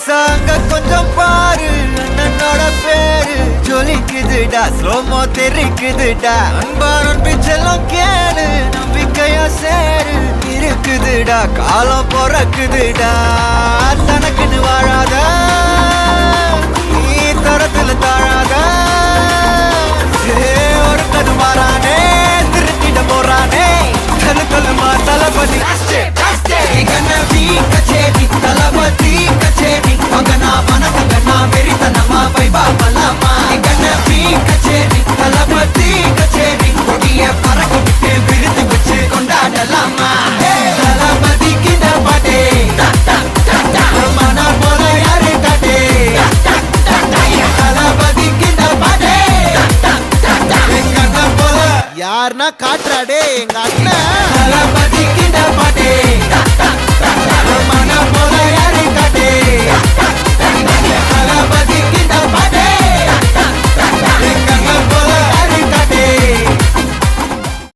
சாங்க கொஞ்சம் பாரு அண்ணனோட பேரு ஜொலிக்குதுடா ஸ்லோமோ தெரிக்குதுடா அன்பான பிச்செல்லாம் கேளு நம்பிக்கையா சேரு இருக்குதுடா காலம் பிறக்குதுடா தனக்குன்னு வாழாத நீ தரத்துல தாழாத ஒரு கது மாறானே திருத்திட போறானே கலுமா தளபதி கச்சேரி தளபதி கச்சேரி மகனா மனசங்கனா வெறித்தனமா வைபாபலாமா கச்சேரி தளபதி கச்சேரி கொடிய பறக்க விட்டு விருது வச்சு கொண்டாடலாமா தளபதி கிட்ட பாட்டே மன போல யாரு காட்டே தளபதி கிட்ட பாட்டே எங்க அண்ணன் போல யாருன்னா காட்டுறாடே எங்க அண்ணன் தளபதி கிட்ட பாட்டே